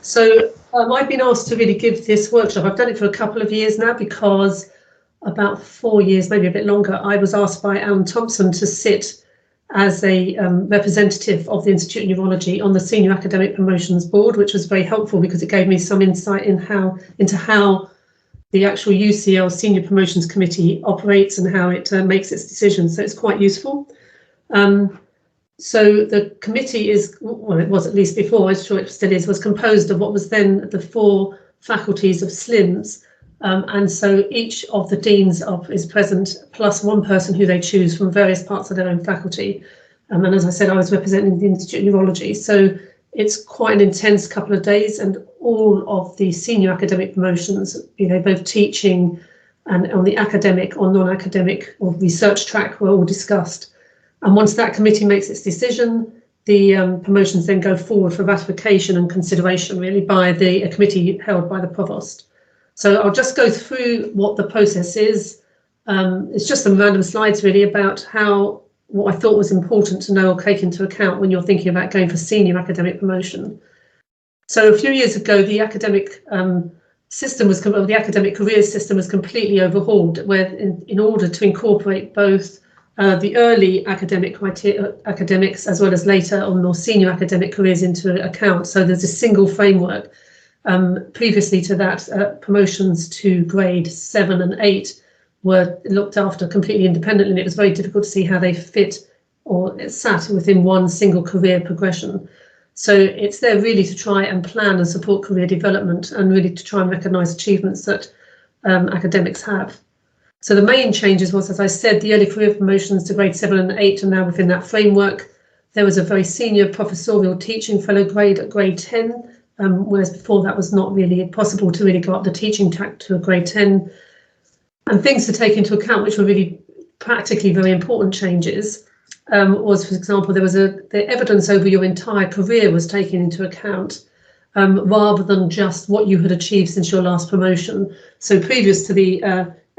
So I've been asked to really give this workshop. I've done it for a couple of years now because about 4 years, maybe a bit longer, I was asked by Alan Thompson to sit as a representative of the Institute of Neurology on the Senior Academic Promotions Board, which was very helpful because it gave me some insight into how the actual UCL Senior Promotions Committee operates and how it makes its decisions. So it's quite useful. So the committee is, well, it was at least before, I'm sure it still is, was composed of what was then the 4 faculties of SLIMS. And so each of the deans is present, plus one person who they choose from various parts of their own faculty. And as I said, I was representing the Institute of Neurology. So it's quite an intense couple of days, and all of the senior academic promotions, both teaching and on the academic or non-academic or research track, were all discussed. And once that committee makes its decision, the promotions then go forward for ratification and consideration, really, by a committee held by the provost. So I'll just go through what the process is. It's just some random slides, really, about what I thought was important to know or take into account when you're thinking about going for senior academic promotion. So a few years ago, the academic system the academic careers system was completely overhauled, where in order to incorporate both the early academics as well as later on more senior academic careers into account. So there's a single framework. Previously to that, promotions to grade 7 and 8 were looked after completely independently, and it was very difficult to see how they fit or sat within one single career progression. So it's there really to try and plan and support career development, and really to try and recognise achievements that academics have. So the main changes was, as I said, the early career promotions to grade 7 and 8 are now within that framework. There was a very senior professorial teaching fellow grade at grade 10, whereas before that was not really possible to really go up the teaching track to a grade 10. And things to take into account, which were really practically very important changes, was, for example, the evidence over your entire career was taken into account, rather than just what you had achieved since your last promotion. So previous to the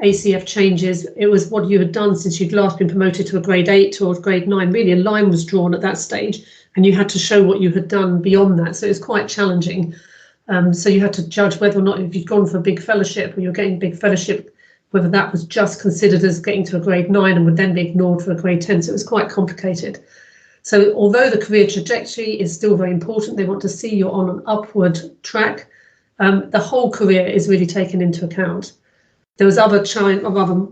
ACF changes, it was what you had done since you'd last been promoted to a grade 8 or grade 9. Really, a line was drawn at that stage, and you had to show what you had done beyond that. So it was quite challenging. So you had to judge whether or not, if you'd gone for a big fellowship or you're getting a big fellowship, whether that was just considered as getting to a grade 9 and would then be ignored for a grade 10. So it was quite complicated. So although the career trajectory is still very important, they want to see you're on an upward track, the whole career is really taken into account. There was other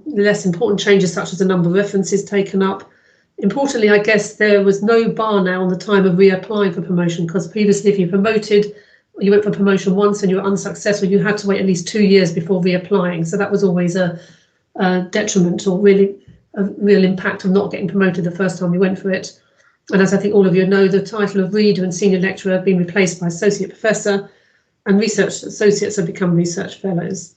less important changes, such as the number of references taken up. Importantly, I guess there was no bar now on the time of reapplying for promotion, because previously if you promoted, you went for promotion once and you were unsuccessful, you had to wait at least 2 years before reapplying. So that was always a detriment, or really a real impact of not getting promoted the first time you went for it. And as I think all of you know, the title of Reader and Senior Lecturer have been replaced by Associate Professor, and Research Associates have become Research Fellows.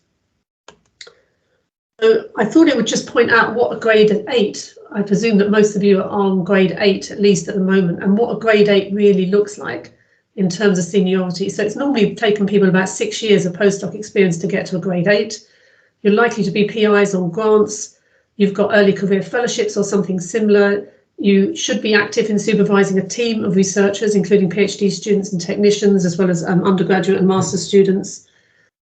So I thought it would just point out what a grade 8, I presume that most of you are on grade 8, at least at the moment, and what a grade 8 really looks like in terms of seniority. So it's normally taken people about 6 years of postdoc experience to get to a grade 8. You're likely to be PIs on grants. You've got early career fellowships or something similar. You should be active in supervising a team of researchers, including PhD students and technicians, as well as undergraduate and master's students.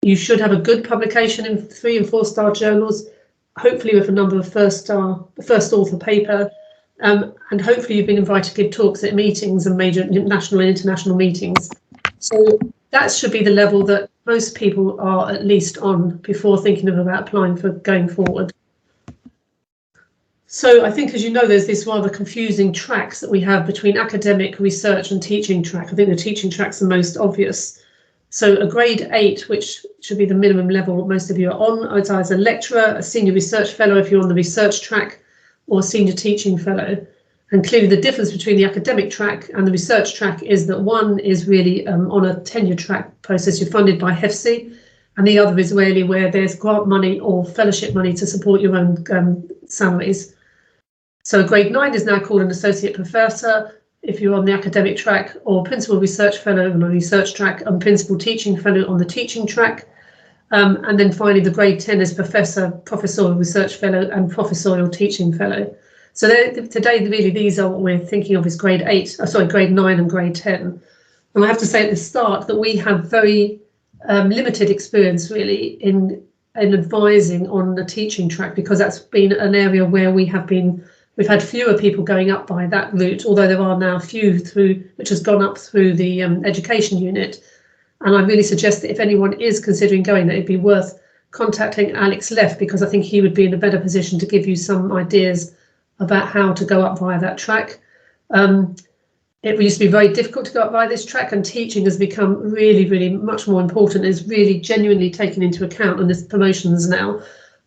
You should have a good publication in 3- and 4-star journals, hopefully with a number of first author paper, and hopefully you've been invited to give talks at meetings and major national and international meetings. So that should be the level that most people are at least on before thinking about applying for going forward. So I think, as you know, there's this rather confusing tracks that we have between academic, research and teaching track. I think the teaching track's the most obvious. So a grade 8, which should be the minimum level most of you are on, is either a lecturer, a senior research fellow if you're on the research track, or a senior teaching fellow. And clearly the difference between the academic track and the research track is that one is really on a tenure track process. You're funded by HEFC, and the other is really where there's grant money or fellowship money to support your own salaries. So grade 9 is now called an associate professor if you're on the academic track, or principal research fellow on the research track, and principal teaching fellow on the teaching track. And then finally, the grade 10 is professor, professorial research fellow, and professorial teaching fellow. So today, really, these are what we're thinking of as grade 9 and grade 10. And I have to say at the start that we have very limited experience really in advising on the teaching track, because that's been an area where we've had fewer people going up by that route, although there are now a few which has gone up through the education unit. And I really suggest that if anyone is considering going, that it'd be worth contacting Alex Leff, because I think he would be in a better position to give you some ideas about how to go up via that track. It used to be very difficult to go up via this track, and teaching has become really, really much more important, is really genuinely taken into account in this promotions now.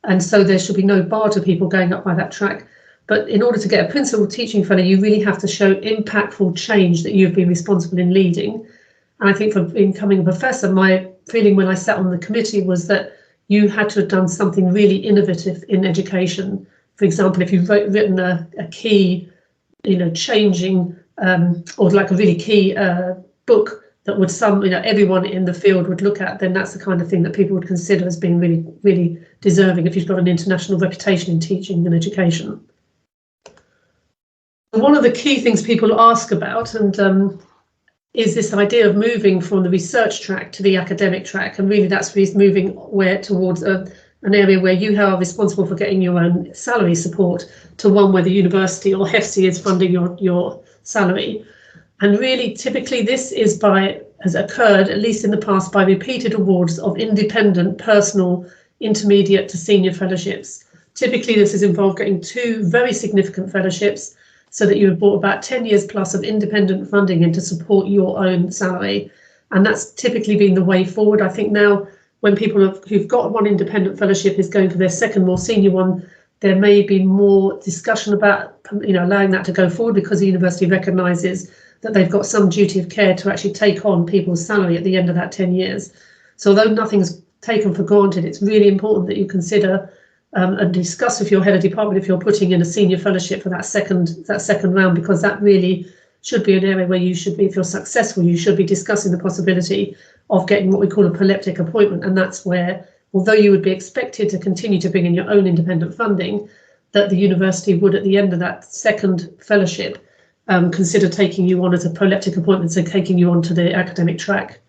And so there should be no bar to people going up by that track. But in order to get a principal teaching fellow, you really have to show impactful change that you've been responsible in leading. And I think for becoming a professor, my feeling when I sat on the committee was that you had to have done something really innovative in education. For example, if you've written a key, changing or like a really key book that would everyone in the field would look at, then that's the kind of thing that people would consider as being really, really deserving if you've got an international reputation in teaching and education. One of the key things people ask about is this idea of moving from the research track to the academic track, and really that's moving towards an area where you are responsible for getting your own salary support to one where the university or HEFSI is funding your salary. And really, typically this has occurred, at least in the past, by repeated awards of independent, personal, intermediate to senior fellowships. Typically this has involved getting 2 very significant fellowships, so that you have brought about 10 years plus of independent funding in to support your own salary. And that's typically been the way forward. I think now when people who've got one independent fellowship is going for their second, more senior one, there may be more discussion about allowing that to go forward, because the university recognises that they've got some duty of care to actually take on people's salary at the end of that 10 years. So although nothing's taken for granted, it's really important that you consider and discuss with your head of department if you're putting in a senior fellowship for that second round, because that really should be an area where you should be, if you're successful, you should be discussing the possibility of getting what we call a proleptic appointment. And that's where, although you would be expected to continue to bring in your own independent funding, that the university would, at the end of that second fellowship, consider taking you on as a proleptic appointment, so taking you on to the academic track.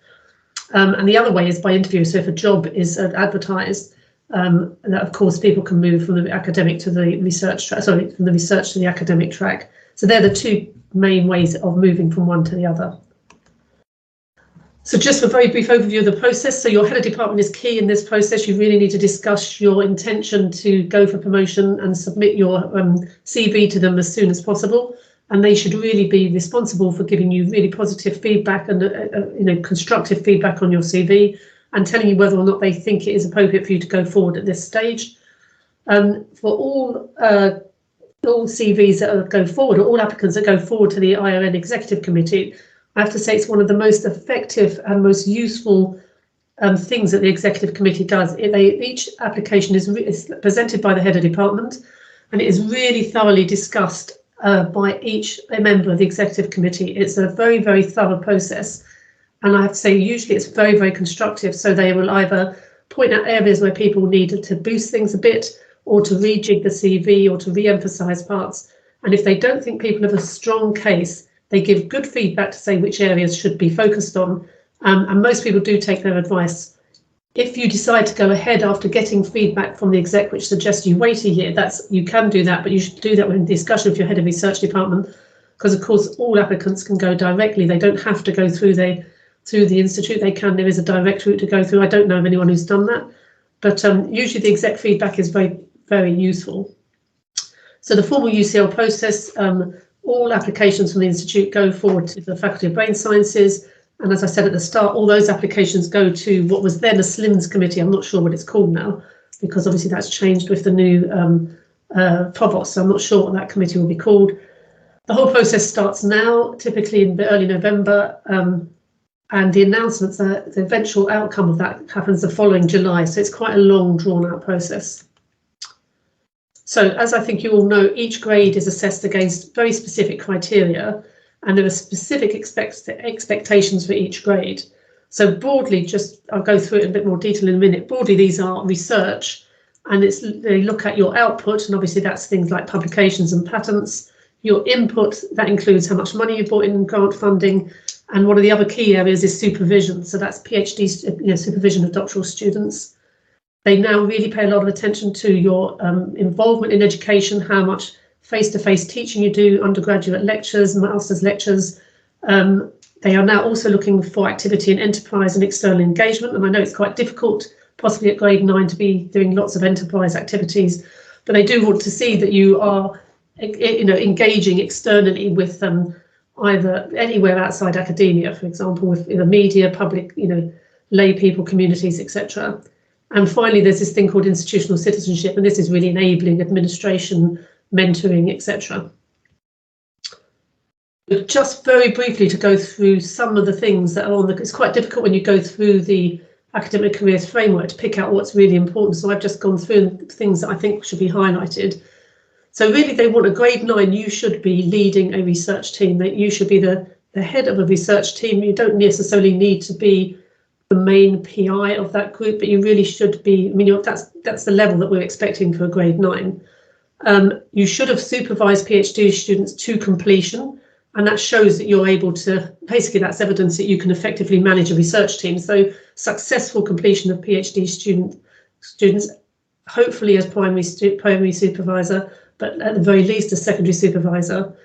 And the other way is by interview. So if a job is advertised, that of course people can move from the academic to the research track, from the research to the academic track. So they're the 2 main ways of moving from one to the other. So just a very brief overview of the process. So your head of department is key in this process. You really need to discuss your intention to go for promotion and submit your CV to them as soon as possible. And they should really be responsible for giving you really positive feedback and constructive feedback on your CV, and telling you whether or not they think it is appropriate for you to go forward at this stage. For all CVs that go forward, or all applicants that go forward to the IoN Executive Committee, I have to say it's one of the most effective and most useful things that the Executive Committee does. Each application is presented by the head of department, and it is really thoroughly discussed by each member of the Executive Committee. It's a very, very thorough process. And I have to say, usually it's very, very constructive. So they will either point out areas where people need to boost things a bit, or to rejig the CV, or to re-emphasise parts. And if they don't think people have a strong case, they give good feedback to say which areas should be focused on. And most people do take their advice. If you decide to go ahead after getting feedback from the exec, which suggests you wait a year, you can do that, but you should do that in discussion with your head of research department, because of course all applicants can go directly. They don't have to go through the institute. There is a direct route to go through. I don't know of anyone who's done that, but usually the exec feedback is very, very useful. So the formal UCL process, all applications from the institute go forward to the Faculty of Brain Sciences. And as I said at the start, all those applications go to what was then a SLIMS committee. I'm not sure what it's called now, because obviously that's changed with the new provost. So I'm not sure what that committee will be called. The whole process starts now, typically in early November. And the announcements, the eventual outcome of that happens the following July. So it's quite a long, drawn-out process. So as I think you all know, each grade is assessed against very specific criteria, and there are specific expectations for each grade. So broadly, I'll go through it in a bit more detail in a minute. Broadly, these are research, and they look at your output, and obviously that's things like publications and patents. Your input, that includes how much money you brought in grant funding, And one of the other key areas is supervision. So that's PhD supervision of doctoral students. They now really pay a lot of attention to your involvement in education, how much face-to-face teaching you do, undergraduate lectures, master's lectures. They are now also looking for activity in enterprise and external engagement. And I know it's quite difficult, possibly at grade 9, to be doing lots of enterprise activities, but they do want to see that you are, engaging externally with either anywhere outside academia, for example, with the media, public, lay people, communities, etc. And finally, there's this thing called institutional citizenship, and this is really enabling administration, mentoring, etc. But just very briefly to go through some of the things that are on it's quite difficult when you go through the academic careers framework to pick out what's really important. So I've just gone through things that I think should be highlighted. So really, they want a grade 9, you should be leading a research team, that you should be the head of a research team. You don't necessarily need to be the main PI of that group, but you really should be, that's the level that we're expecting for a grade 9. You should have supervised PhD students to completion, and that shows that you're able to, basically that's evidence that you can effectively manage a research team. So successful completion of PhD students, hopefully as primary supervisor, but at the very least as secondary supervisor.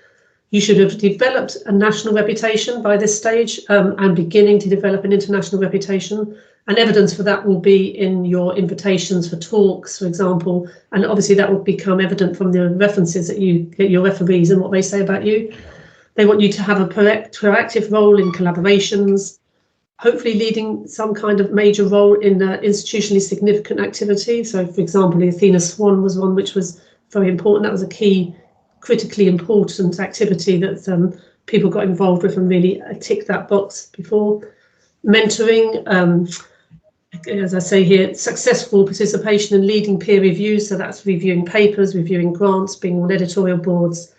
You should have developed a national reputation by this stage and beginning to develop an international reputation. And evidence for that will be in your invitations for talks, for example, and obviously that will become evident from the references that you get your referees and what they say about you. They want you to have a proactive role in collaborations, hopefully leading some kind of major role in institutionally significant activity. So, for example, the Athena Swan was one which was very important. That was a key, critically important activity that people got involved with and really ticked that box before. Mentoring, as I say here, successful participation in leading peer reviews. So that's reviewing papers, reviewing grants, being on editorial boards.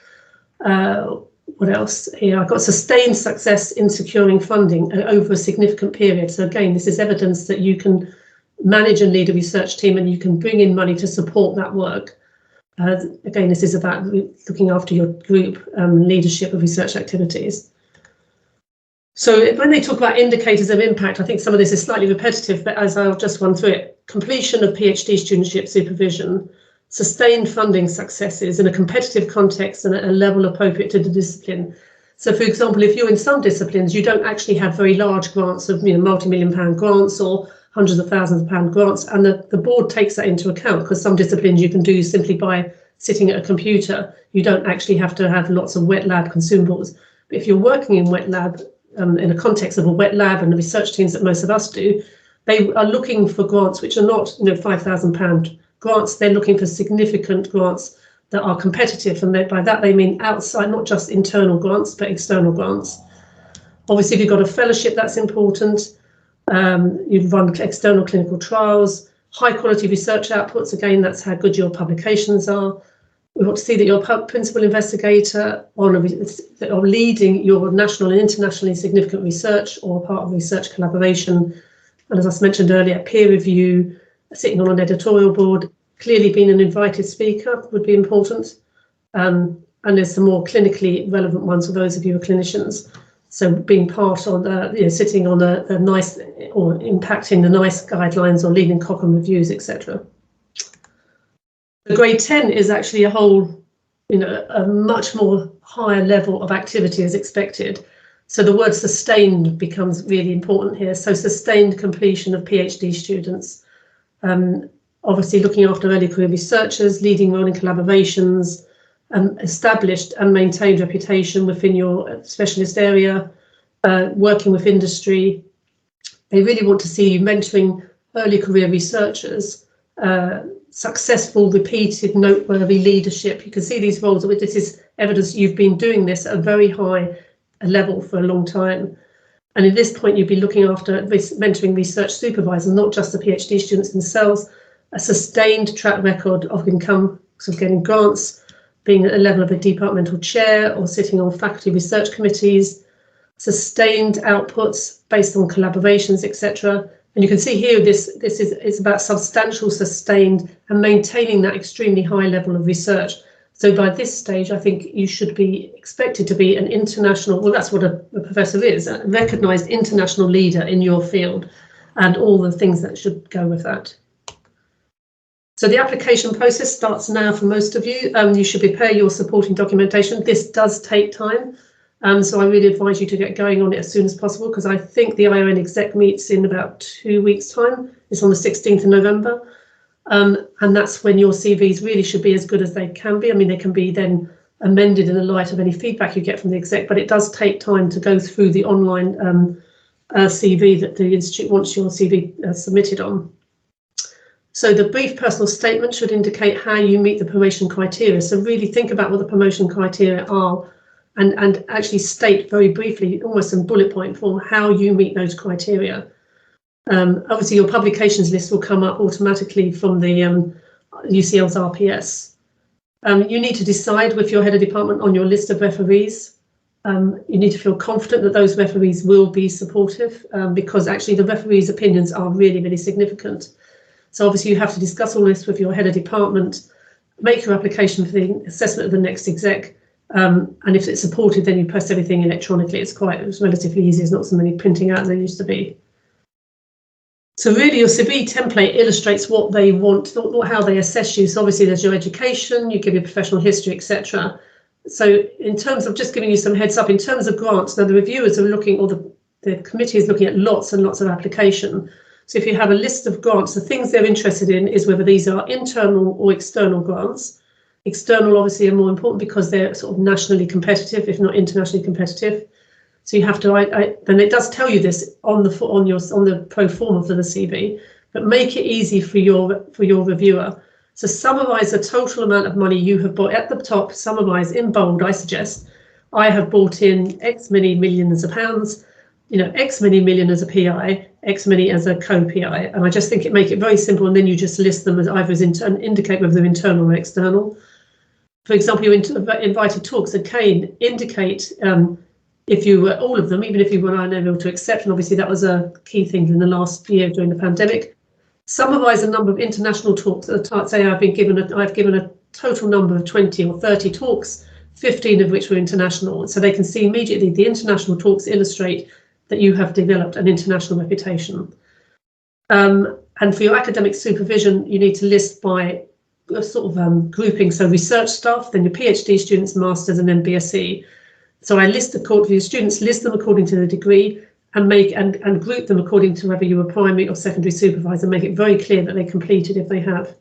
What else here? I've got sustained success in securing funding over a significant period. So again, this is evidence that you can manage and lead a research team and you can bring in money to support that work. Again, this is about looking after your group leadership of research activities. So when they talk about indicators of impact, I think some of this is slightly repetitive, but as I'll just run through it, completion of PhD studentship supervision, sustained funding successes in a competitive context and at a level appropriate to the discipline. So, for example, if you're in some disciplines, you don't actually have very large grants of multi-million-pound grants or hundreds of thousands of pound grants, and the board takes that into account, because some disciplines you can do simply by sitting at a computer. You don't actually have to have lots of wet lab consumables. But if you're working in wet lab, in a context of a wet lab and the research teams that most of us do, they are looking for grants which are not £5,000 grants. They're looking for significant grants that are competitive, and by that they mean outside, not just internal grants, but external grants. Obviously, if you've got a fellowship, that's important. You've run external clinical trials, high quality research outputs. Again, that's how good your publications are. We want to see that you're a principal investigator or leading your national and internationally significant research or part of research collaboration. And as I mentioned earlier, peer review, sitting on an editorial board, clearly being an invited speaker would be important. And there's some more clinically relevant ones for those of you who are clinicians. So being part on sitting on the NICE or impacting the NICE guidelines or leading Cochrane reviews, etc. The grade 10 is actually a whole, a much more higher level of activity as expected. So the word sustained becomes really important here. So sustained completion of PhD students, obviously looking after early career researchers, leading role in collaborations, established and maintained reputation within your specialist area, working with industry. They really want to see you mentoring early career researchers, successful, repeated, noteworthy leadership. You can see these roles. This is evidence you've been doing this at a very high level for a long time. And at this point, you'd be looking after mentoring research supervisors, not just the PhD students themselves, a sustained track record of income, so getting grants, being at a level of a departmental chair or sitting on faculty research committees, sustained outputs based on collaborations, etc. And you can see here it's about substantial, sustained and maintaining that extremely high level of research. So by this stage, I think you should be expected to be an international, well, that's what a professor is, a recognised international leader in your field, and all the things that should go with that. So the application process starts now for most of you. You should prepare your supporting documentation. This does take time, so I really advise you to get going on it as soon as possible, because I think the IoN exec meets in about 2 weeks' time. It's on the 16th of November. And that's when your CVs really should be as good as they can be. I mean, they can be then amended in the light of any feedback you get from the exec, but it does take time to go through the online CV that the institute wants your CV submitted on. So the brief personal statement should indicate how you meet the promotion criteria. So really think about what the promotion criteria are, and actually state very briefly, almost in bullet point form, how you meet those criteria. Obviously, your publications list will come up automatically from the UCL's RPS. You need to decide with your head of department on your list of referees. You need to feel confident that those referees will be supportive, because actually the referees' opinions are really, really significant. So obviously you have to discuss all this with your head of department, make your application for the assessment of the next exec, and if it's supported, then you press everything electronically. It's relatively easy. There's not so many printing out as there used to be. So really your CV template illustrates what they want, how they assess you. So obviously there's your education, you give your professional history, etc. So in terms of just giving you some heads up, in terms of grants, now the reviewers are looking, or the committee is looking at lots and lots of application. So if you have a list of grants, the things they're interested in is whether these are internal or external grants. External obviously are more important because they're sort of nationally competitive, if not internationally competitive. So you have to, and it does tell you this on the pro forma for the CV, but make it easy for your reviewer. So summarise the total amount of money you have bought at the top. Summarise in bold. I suggest I have brought in X many millions of pounds, X many million as a PI, X many as a co-PI, and I just think it make it very simple. And then you just list them as either indicate whether they're internal or external. For example, your invited talks at Kane indicate. If you were all of them, even if you were unable to accept, and obviously that was a key thing in the last year during the pandemic. Summarise a number of international talks. Say I've given a total number of 20 or 30 talks, 15 of which were international. So they can see immediately the international talks illustrate that you have developed an international reputation. And for your academic supervision, you need to list by a sort of grouping. So research staff, then your PhD students, masters, and then BSc. So I list for your students, list them according to the degree, and group them according to whether you were primary or secondary supervisor. Make it very clear that they completed if they have.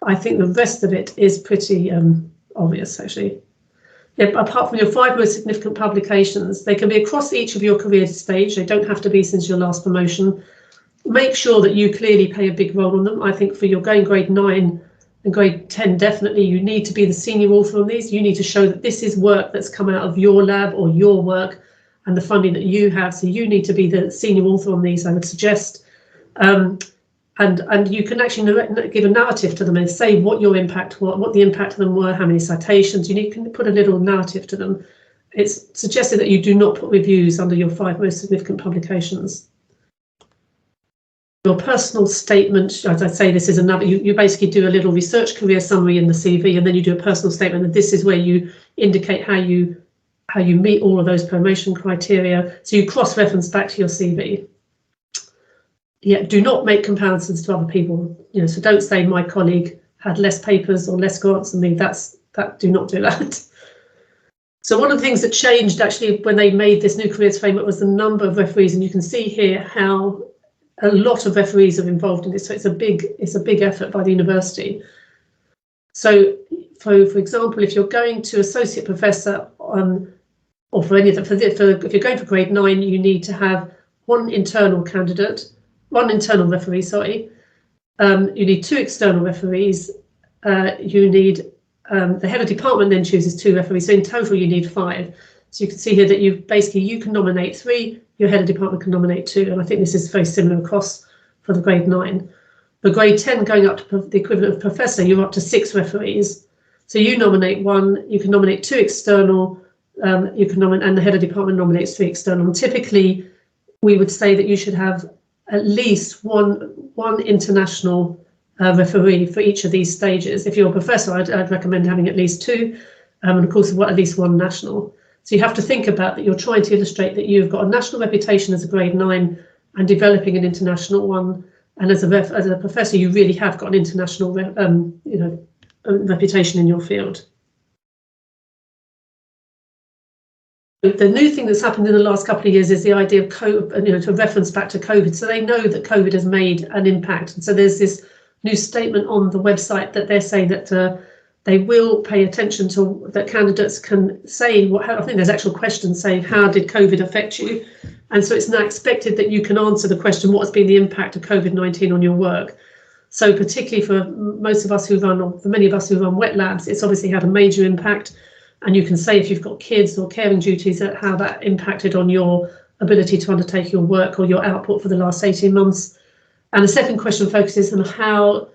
I think the rest of it is pretty obvious, actually. Yeah, apart from your 5 most significant publications, they can be across each of your career stage. They don't have to be since your last promotion. Make sure that you clearly play a big role on them. I think for your going grade 9 and grade 10, definitely you need to be the senior author on these. You need to show that this is work that's come out of your lab or your work and the funding that you have. So you need to be the senior author on these, I would suggest. And you can actually give a narrative to them and say what your impact, what the impact of them were, how many citations. You can put a little narrative to them. It's suggested that you do not put reviews under your 5 most significant publications. Your personal statement, as I say, this is another, you basically do a little research career summary in the CV, and then you do a personal statement, and this is where you indicate how you meet all of those promotion criteria. So you cross-reference back to your CV. Yeah, do not make comparisons to other people. So don't say my colleague had less papers or less grants than me. Do not do that. So one of the things that changed actually when they made this new careers framework was the number of referees, and you can see here how a lot of referees are involved in this. So it's a big effort by the university. So for example, if you're going to associate professor or for any of the, if you're going for grade 9, you need to have one internal referee, sorry. You need 2 external referees. You need the head of department then chooses 2 referees. So in total, you need 5. So you can see here that you can nominate 3. Your head of department can nominate 2. And I think this is very similar across for the grade 9. For grade 10, going up to the equivalent of professor, you're up to 6 referees. So you nominate 1. You can nominate 2 external. You can nominate, and the head of department nominates 3 external. And typically, we would say that you should have at least one international referee for each of these stages. If you're a professor, I'd recommend having at least 2, and of course at least 1 national. So you have to think about that you're trying to illustrate that you've got a national reputation as a grade 9 and developing an international one. And as a professor, you really have got an international reputation in your field. The new thing that's happened in the last couple of years is the idea of COVID, to reference back to COVID. So they know that COVID has made an impact. And so there's this new statement on the website that they're saying that they will pay attention to, that candidates can say, I think there's actual questions saying, how did COVID affect you? And so it's now expected that you can answer the question, what has been the impact of COVID-19 on your work? So particularly for most of us who run, or for many of us who run wet labs, it's obviously had a major impact. And you can say if you've got kids or caring duties, how that impacted on your ability to undertake your work or your output for the last 18 months. And the second question focuses on how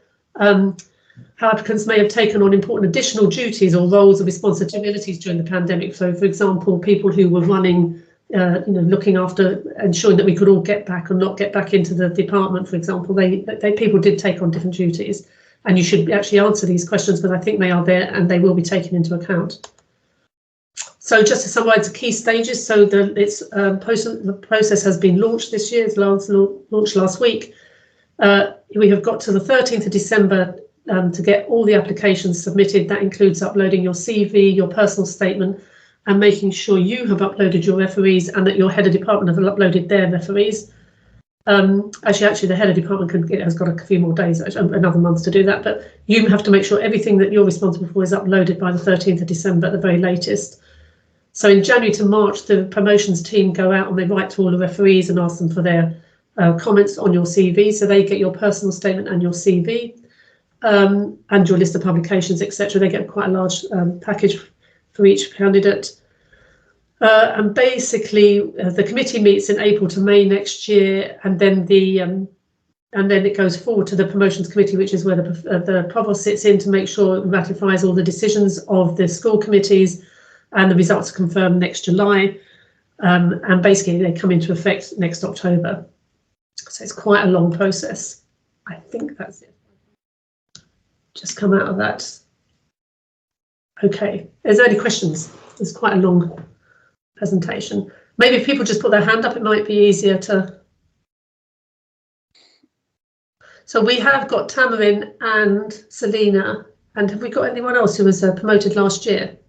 applicants may have taken on important additional duties or roles or responsibilities during the pandemic. So, for example, people who were running, looking after, ensuring that we could all get back or not get back into the department, for example, people did take on different duties. And you should actually answer these questions because I think they are there and they will be taken into account. So just to summarise the key stages, so the process has been launched this year, it's launched last week. We have got to the 13th of December to get all the applications submitted. That includes uploading your CV, your personal statement, and making sure you have uploaded your referees and that your head of department have uploaded their referees. Actually, the head of department has got a few more days, another month to do that, but you have to make sure everything that you're responsible for is uploaded by the 13th of December at the very latest. So in January to March, the promotions team go out and they write to all the referees and ask them for their comments on your CV. So they get your personal statement and your CV and your list of publications, etc. They get quite a large package for each candidate. And basically, the committee meets in April to May next year, and then it goes forward to the promotions committee, which is where the provost sits in to make sure it ratifies all the decisions of the school committees. And the results are confirmed next July, and basically they come into effect next October. So it's quite a long process. I think that's it. Just come out of that. Okay, is there any questions? It's quite a long presentation. Maybe if people just put their hand up, it might be easier to. So we have got Tammaryn and Selina, and have we got anyone else who was promoted last year?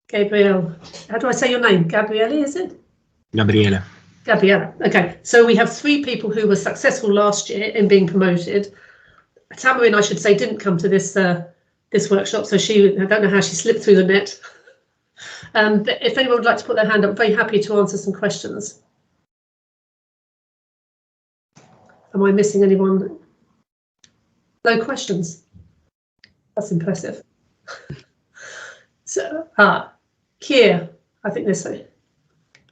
Gabriele. How do I say your name? Gabriele, is it? Gabriele. Gabriele. Okay, so we have 3 people who were successful last year in being promoted. Tammaryn, I should say, didn't come to this workshop, so I don't know how she slipped through the net. But if anyone would like to put their hand up, I'm very happy to answer some questions. Am I missing anyone? No questions. That's impressive. So, Kier, I think this way.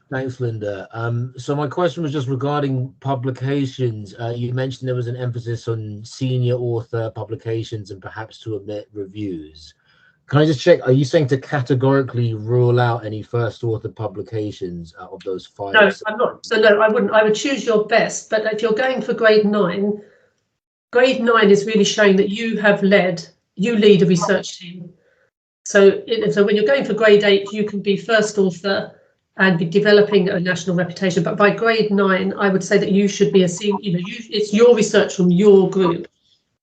Thanks, Linda. So my question was just regarding publications. You mentioned there was an emphasis on senior author publications and perhaps to omit reviews. Can I just check, are you saying to categorically rule out any first author publications out of those 5? No, I'm not. So no, I wouldn't. I would choose your best. But if you're going for grade 9, grade 9 is really showing that you lead a research team. So when you're going for grade 8, you can be first author and be developing a national reputation. But by grade 9, I would say that you should be a senior. It's your research from your group.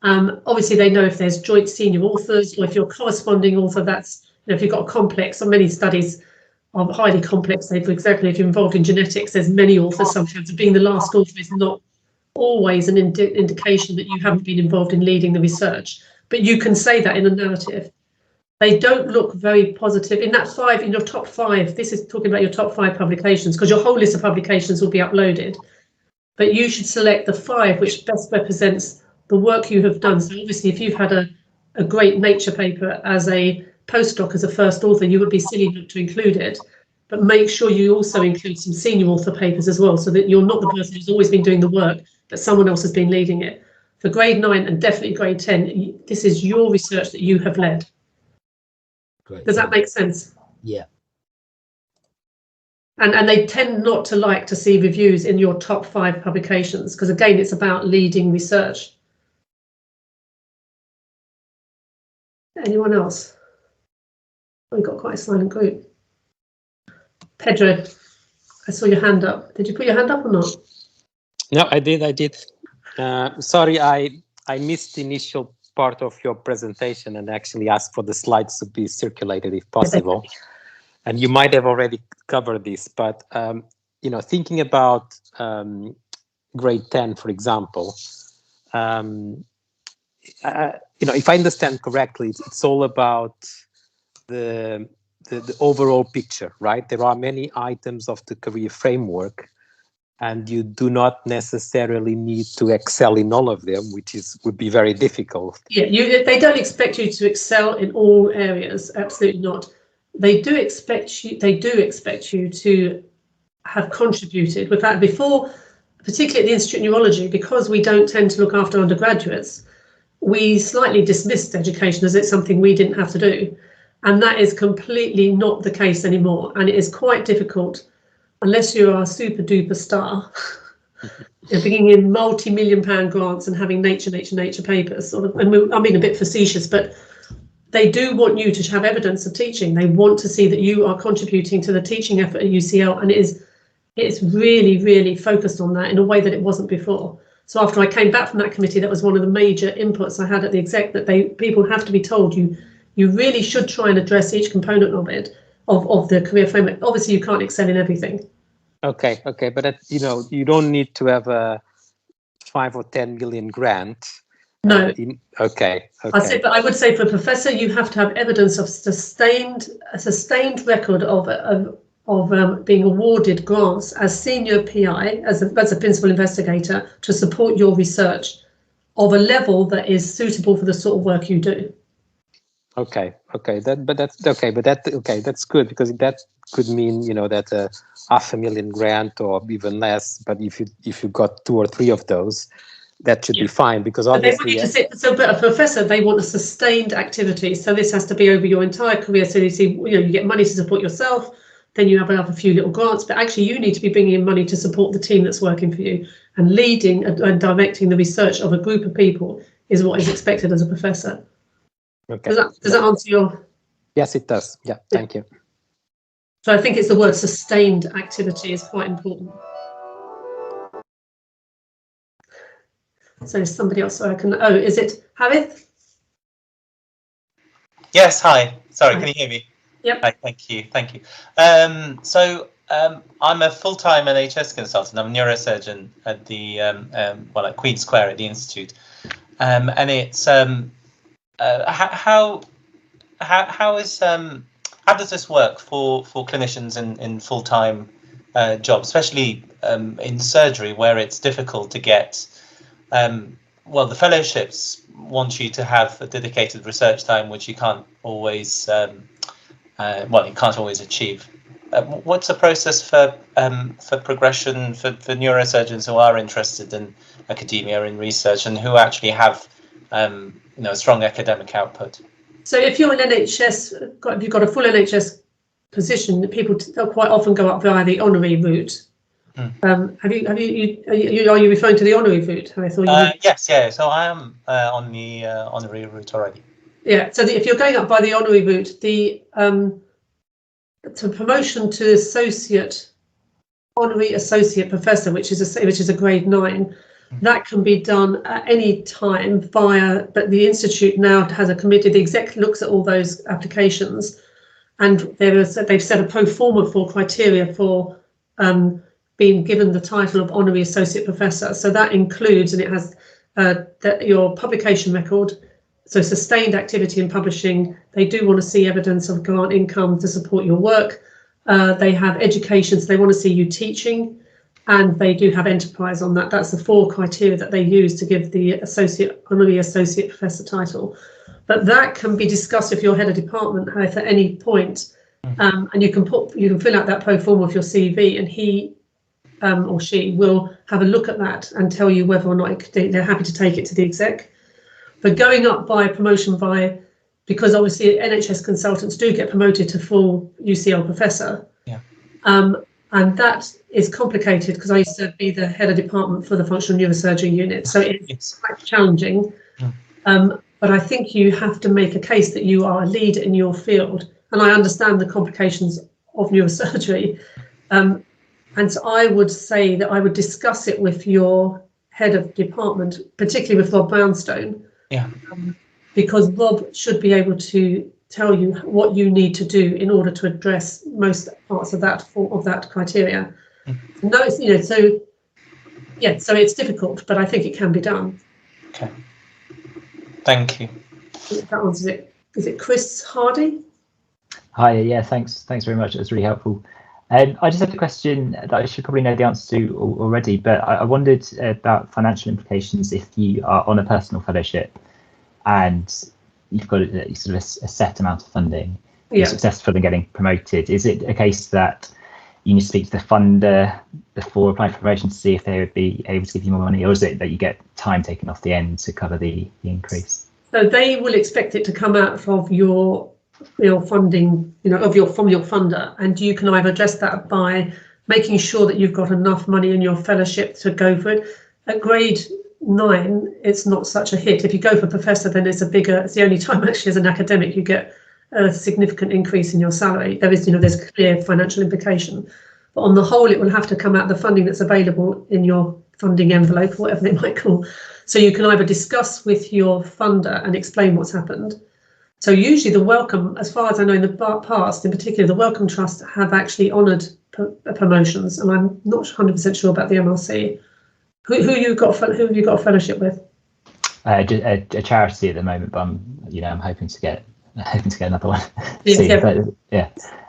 Obviously, they know if there's joint senior authors or if you're corresponding author. That's if you've got a complex. So many studies are highly complex. For example, if you're involved in genetics, there's many authors. Sometimes being the last author is not always an indication that you haven't been involved in leading the research. But you can say that in a narrative. They don't look very positive. In your top 5, this is talking about your top 5 publications, because your whole list of publications will be uploaded. But you should select the 5 which best represents the work you have done. So obviously, if you've had a great Nature paper as a postdoc, as a first author, you would be silly not to include it. But make sure you also include some senior author papers as well, so that you're not the person who's always been doing the work, but someone else has been leading it. For grade 9 and definitely grade 10, this is your research that you have led. Great. Does that make sense? Yeah. And they tend not to like to see reviews in your top 5 publications, because again, it's about leading research. Anyone else? We've got quite a silent group. Pedro, I saw your hand up. Did you put your hand up or not? No, I did. Sorry, I missed the initial part of your presentation and actually asked for the slides to be circulated if possible. And you might have already covered this, but you know, thinking about grade 10, for example, you know, if I understand correctly, it's all about the overall picture, right? There are many items of the career framework, and you do not necessarily need to excel in all of them, which would be very difficult. Yeah, they don't expect you to excel in all areas. Absolutely not. They do expect you to have contributed. With that, before, particularly at the Institute of Neurology, because we don't tend to look after undergraduates, we slightly dismissed education as it's something we didn't have to do, and that is completely not the case anymore. And it is quite difficult. Unless you are a super duper star, you're bringing in multi-million-pound grants and having nature papers. Sort of, I mean, a bit facetious, but they do want you to have evidence of teaching. They want to see that you are contributing to the teaching effort at UCL, and it's really, really focused on that in a way that it wasn't before. So after I came back from that committee, that was one of the major inputs I had at the exec, that people have to be told you really should try and address each component of it. Of the career framework. Obviously, you can't excel in everything. Okay, but that, you know, you don't need to have a 5 or 10 million grant. No. Okay. But I would say for a professor, you have to have evidence of a sustained record of being awarded grants as senior PI, as a principal investigator, to support your research of a level that is suitable for the sort of work you do. Okay, that's good, because that could mean, you know, that a $500,000 grant or even less. But if you got 2 or 3 of those, that should be fine, because obviously. But a professor, they want a sustained activity. So this has to be over your entire career. So you see, you know, you get money to support yourself, then you have a few little grants, but actually you need to be bringing in money to support the team that's working for you, and leading and directing the research of a group of people is what is expected as a professor. Okay. Does that answer your? Yes, it does. Yeah, thank you. So I think it's the word sustained activity is quite important. So somebody else, is it Harith? Yes, hi. Sorry, Can you hear me? Yep. Hi, thank you. I'm a full-time NHS consultant. I'm a neurosurgeon at the at Queen Square at the Institute, and it's how does this work for clinicians in full-time jobs, especially in surgery, where it's difficult to get the fellowships want you to have a dedicated research time, which you can't always achieve. What's the process for progression for neurosurgeons who are interested in academia and research, and who actually have strong academic output? So if you're an NHS, if you've got a full NHS position, they'll quite often go up via the honorary route. Are you referring to the honorary route? Yes. So I am on the honorary route already. Yeah. So if you're going up by the honorary route, the promotion to honorary associate professor, which is a grade 9. That can be done at any time but the Institute now has a committee. The exec looks at all those applications, and they've set a pro forma for criteria for being given the title of honorary associate professor. So that includes, and it has your publication record, so sustained activity in publishing. They do want to see evidence of grant income to support your work. They have education, so they want to see you teaching. And they do have enterprise on that. That's the 4 criteria that they use to give the honorary associate professor title. But that can be discussed with your head of department at any point, and you can fill out that pro forma of your CV, and he or she will have a look at that and tell you whether or not they're happy to take it to the exec. But going up by promotion because obviously NHS consultants do get promoted to full UCL professor. Yeah. And that is complicated because I used to be the head of department for the functional neurosurgery unit, so it's quite challenging. but I think you have to make a case that you are a leader in your field. And I understand the complications of neurosurgery. And so I would say that I would discuss it with your head of department, particularly with Rob Brownstone. Yeah. Because Rob should be able to tell you what you need to do in order to address most parts of that criteria. No, so it's difficult, but I think it can be done. Okay. Thank you. That answers it. Is it Chris Hardy? Hi, yeah, thanks very much. It was really helpful. I just had a question that I should probably know the answer to already, but I wondered about financial implications if you are on a personal fellowship and you've got a sort of a set amount of funding, you're successful in getting promoted. Is it a case that you need to speak to the funder before applying for promotion to see if they would be able to give you more money, or is it that you get time taken off the end to cover the increase? So they will expect it to come out of your funding, from your funder, and you can either address that by making sure that you've got enough money in your fellowship to go for it. At grade 9, it's not such a hit. If you go for professor, then it's the only time actually as an academic you get a significant increase in your salary. There's a clear financial implication, but on the whole, it will have to come out of the funding that's available in your funding envelope, whatever they might call. So you can either discuss with your funder and explain what's happened. So usually the Wellcome, as far as I know in the past, in particular, the Wellcome Trust have actually honoured promotions, and I'm not 100% sure about the MRC. Who have you got a fellowship with? A charity at the moment, but I'm hoping to get another one. Yeah.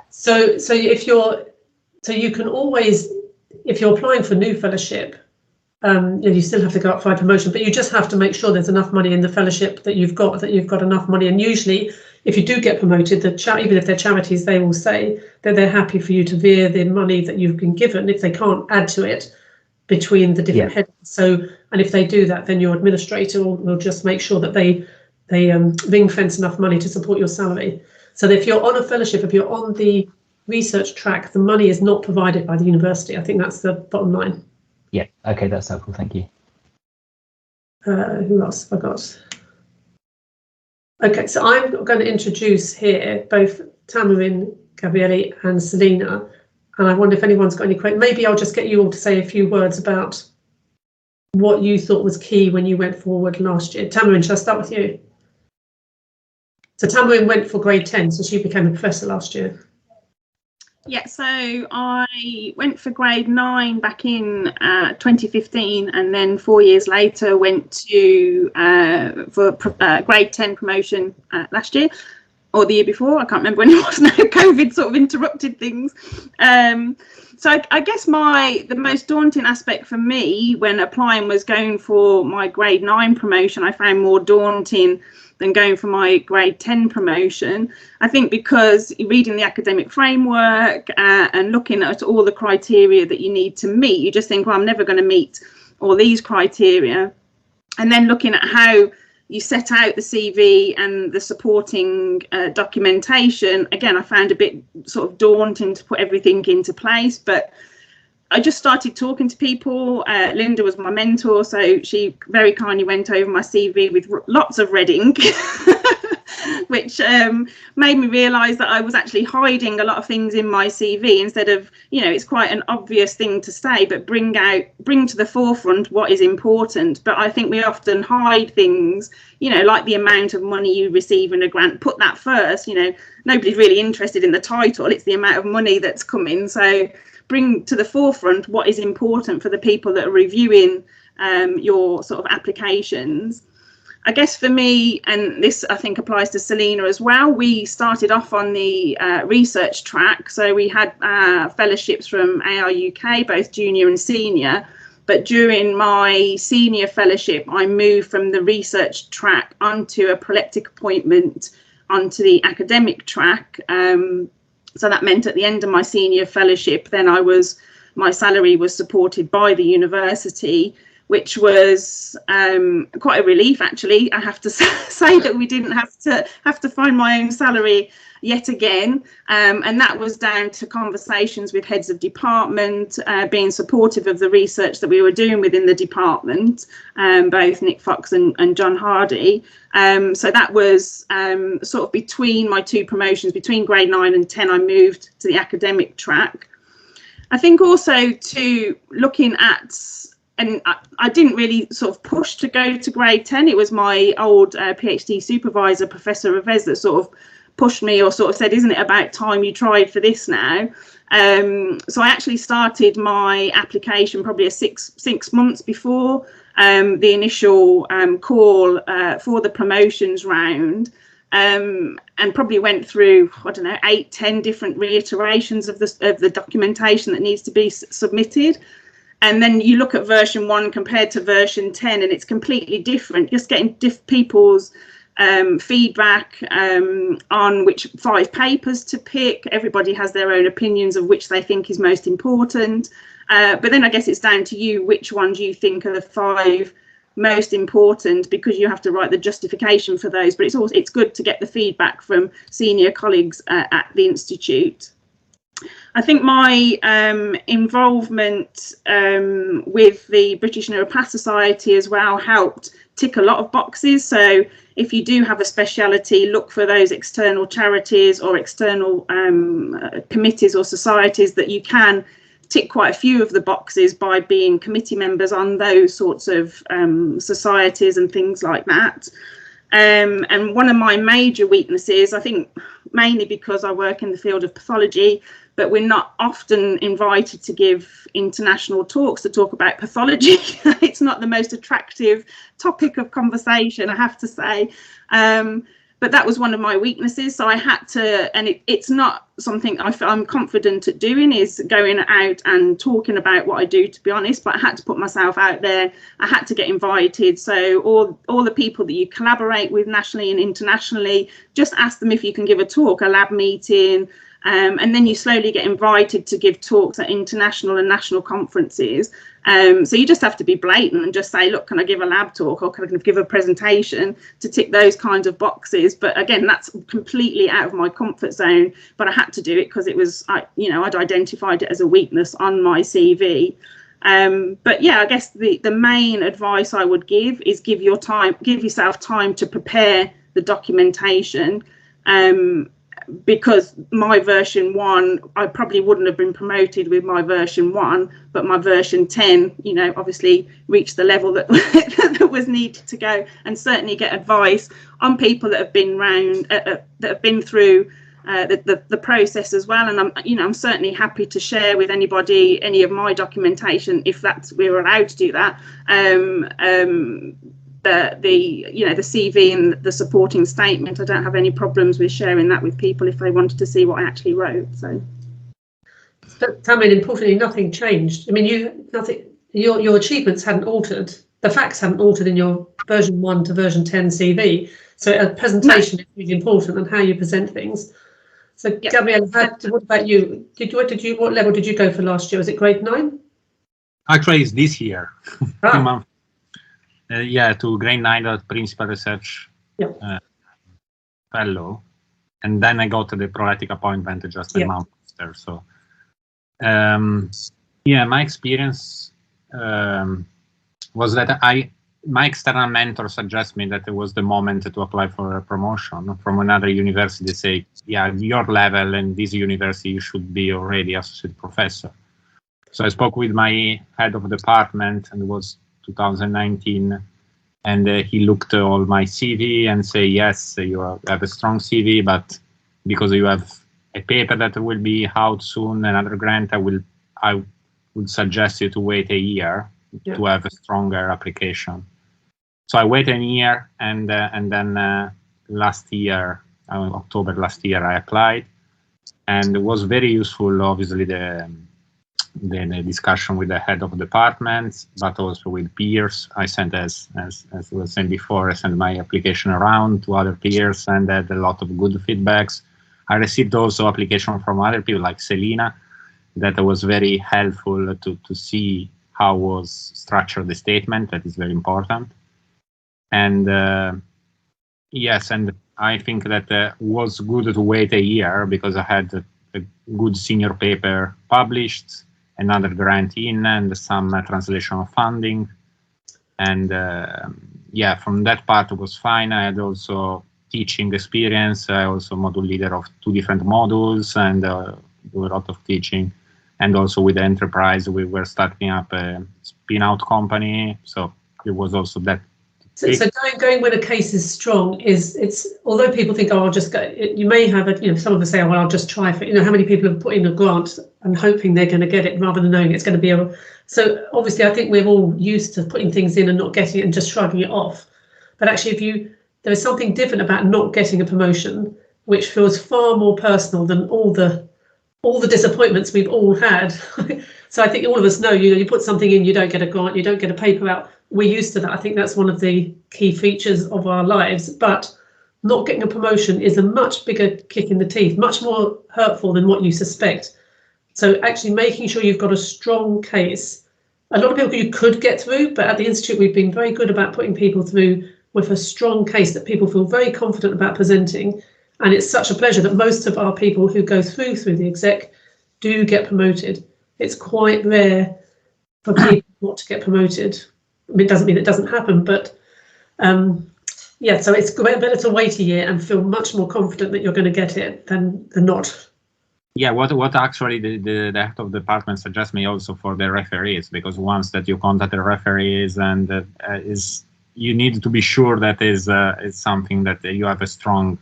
So you can always, if you're applying for new fellowship, you still have to go up for promotion, but you just have to make sure there's enough money in the fellowship that you've got enough money. And usually, if you do get promoted, even if they're charities, they will say that they're happy for you to veer the money that you've been given if they can't add to it between the different heads. So, and if they do that, then your administrator will just make sure that they ring fence enough money to support your salary. So if you're on a fellowship, if you're on the research track, the money is not provided by the university. I think that's the bottom line. Yeah, okay, that's helpful, thank you. Who else have I got? Okay, so I'm going to introduce here both Tammaryn, Gabriele and Selina, and I wonder if anyone's got any questions. Maybe I'll just get you all to say a few words about what you thought was key when you went forward last year. Tammaryn, shall I start with you? So Tammaryn went for grade 10, so she became a professor last year. Yeah, so I went for grade 9 back in 2015, and then 4 years later went to for grade 10 promotion last year, or the year before. I can't remember when it was now. COVID sort of interrupted things. So I guess the most daunting aspect for me when applying was going for my grade 9 promotion. I found more daunting than going for my grade 10 promotion. I think because reading the academic framework and looking at all the criteria that you need to meet, you just think, well, I'm never going to meet all these criteria. And then looking at how you set out the CV and the supporting documentation, again, I found a bit sort of daunting to put everything into place. But I just started talking to people. Linda was my mentor, so she very kindly went over my CV with lots of red ink, which made me realise that I was actually hiding a lot of things in my CV instead of, it's quite an obvious thing to say, but bring to the forefront what is important. But I think we often hide things, like the amount of money you receive in a grant. Put that first. Nobody's really interested in the title. It's the amount of money that's coming. So bring to the forefront what is important for the people that are reviewing your sort of applications. I guess for me, and this I think applies to Selina as well, we started off on the research track. So we had fellowships from AR UK, both junior and senior. But during my senior fellowship, I moved from the research track onto a proleptic appointment onto the academic track. So that meant at the end of my senior fellowship, then my salary was supported by the university, which was quite a relief, actually. I have to say that we didn't have to find my own salary yet again, and that was down to conversations with heads of department, being supportive of the research that we were doing within the department, both Nick Fox and John Hardy. So that was sort of between my two promotions, between grade 9 and 10, I moved to the academic track. I think also to looking at, and I didn't really sort of push to go to grade 10. It was my old PhD supervisor, Professor Revez, that sort of pushed me, or sort of said, isn't it about time you tried for this now? So I actually started my application probably six months before the initial call for the promotions round, and probably went through, I don't know, 8-10 different reiterations of the documentation that needs to be submitted. And then you look at version 1 compared to version 10, and it's completely different. Just getting people's feedback on which 5 papers to pick. Everybody has their own opinions of which they think is most important. But then I guess it's down to you which ones you think are the 5 most important, because you have to write the justification for those. But it's good to get the feedback from senior colleagues at the Institute. I think my involvement with the British Neuropath Society as well helped tick a lot of boxes. So if you do have a speciality, look for those external charities or external committees or societies that you can tick quite a few of the boxes by being committee members on those sorts of societies and things like that. And one of my major weaknesses, I think mainly because I work in the field of pathology, but we're not often invited to give international talks to talk about pathology. It's not the most attractive topic of conversation, I have to say. But that was one of my weaknesses. So I had to, and it's not something I'm confident at doing, is going out and talking about what I do, to be honest, but I had to put myself out there. I had to get invited. So all the people that you collaborate with nationally and internationally, just ask them if you can give a talk, a lab meeting, and then you slowly get invited to give talks at international and national conferences. So you just have to be blatant and just say, look, can I give a lab talk, or can I give a presentation, to tick those kinds of boxes? But again, that's completely out of my comfort zone, but I had to do it because it was, I'd identified it as a weakness on my CV. But yeah, I guess the main advice I would give is give yourself time to prepare the documentation. Because my version 1, I probably wouldn't have been promoted with my version 1, but my version 10, obviously reached the level that that was needed to go, and certainly get advice on people that have been around, that have been through the process as well. And I'm certainly happy to share with anybody any of my documentation if we're allowed to do that. The CV and the supporting statement, I don't have any problems with sharing that with people if they wanted to see what I actually wrote. So, but Tammaryn, importantly, nothing changed. I mean, your achievements hadn't altered. The facts haven't altered in your version 1 to version 10 CV. So a presentation is really important, and how you present things. So yeah. Gabriele, what about you? What level did you go for last year? Was it grade 9? Actually, it's this year. To grade 9 as principal research fellow, and then I got the prolectic appointment just a month after. So, my experience was that my external mentor suggested me that it was the moment to apply for a promotion from another university. Say, your level and this university, you should be already associate professor. So I spoke with my head of department, and it was 2019, and he looked at all my CV and say, yes, you have a strong CV, but because you have a paper that will be out soon, another grant, I would suggest you to wait a year to have a stronger application. So I waited a year, and then last year, October last year, I applied, and it was very useful, obviously, the discussion with the head of departments, but also with peers. I sent, as was said before, I sent my application around to other peers and had a lot of good feedbacks. I received also application from other people like Selina, that was very helpful to see how was structured the statement. That is very important. And yes, and I think that was good to wait a year because I had a good senior paper published, another grant in, and some translation of funding. And yeah, from that part it was fine. I had also teaching experience. I also module leader of 2 different modules and do a lot of teaching. And also with the enterprise, we were starting up a spin-out company. So it was also that. So going when a case is strong it's although people think, oh, I'll just go, you may have some of us say, oh, well, I'll just try for it. How many people have put in a grant and hoping they're going to get it rather than knowing it's going to be a. So obviously I think we're all used to putting things in and not getting it and just shrugging it off. But actually there is something different about not getting a promotion, which feels far more personal than all the disappointments we've all had. So I think all of us know, you put something in, you don't get a grant, you don't get a paper out. We're used to that. I think that's one of the key features of our lives. But not getting a promotion is a much bigger kick in the teeth, much more hurtful than what you suspect. So actually making sure you've got a strong case. A lot of people you could get through, but at the Institute we've been very good about putting people through with a strong case that people feel very confident about presenting. And it's such a pleasure that most of our people who go through the exec do get promoted. It's quite rare for people not to get promoted. I mean, it doesn't mean it doesn't happen, but yeah, so it's better to wait a year and feel much more confident that you're going to get it than not. Yeah, what actually the head of the department suggests me also for the referees, because once that you contact the referees and you need to be sure that is something that you have a strong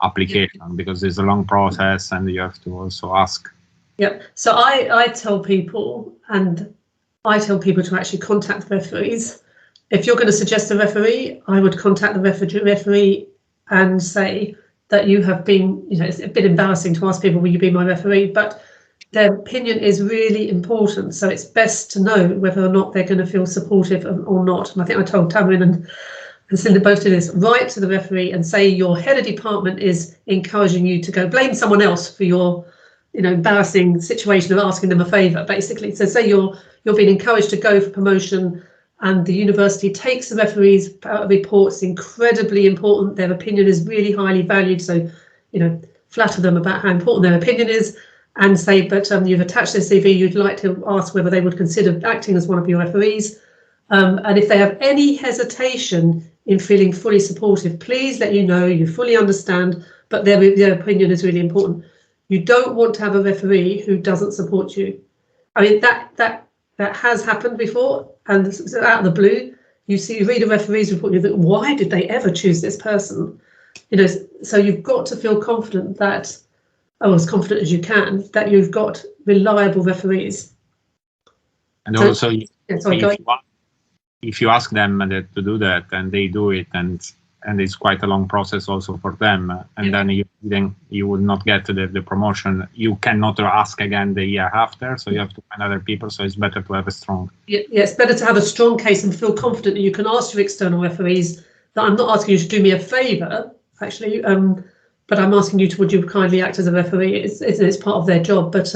application, because it's a long process and you have to also ask. Yeah, so I tell people to actually contact the referees. If you're going to suggest a referee, I would contact the referee and say that you have been, it's a bit embarrassing to ask people, will you be my referee? But their opinion is really important. So it's best to know whether or not they're going to feel supportive or not. And I think I told Tammaryn and Selina both do this. Write to the referee and say your head of department is encouraging you to go. Blame someone else for your embarrassing situation of asking them a favour, basically. So say you're being encouraged to go for promotion and the university takes the referees' reports incredibly important. Their opinion is really highly valued. So, flatter them about how important their opinion is and say, but you've attached their CV, you'd like to ask whether they would consider acting as one of your referees. And if they have any hesitation in feeling fully supportive, please let you know you fully understand, but their opinion is really important. You don't want to have a referee who doesn't support you. I mean, that has happened before, and out of the blue, you read a referee's report, and you think, why did they ever choose this person? So you've got to feel confident that, as confident as you can, that you've got reliable referees. And so, also, if you ask them to do that, and they do it, and it's quite a long process also for them, and then you will not get to the promotion. You cannot ask again the year after, so you have to find other people. So it's better to have a strong. Yeah, it's better to have a strong case and feel confident that you can ask your external referees that I'm not asking you to do me a favour, actually, but I'm asking you to, would you kindly act as a referee? It's part of their job, but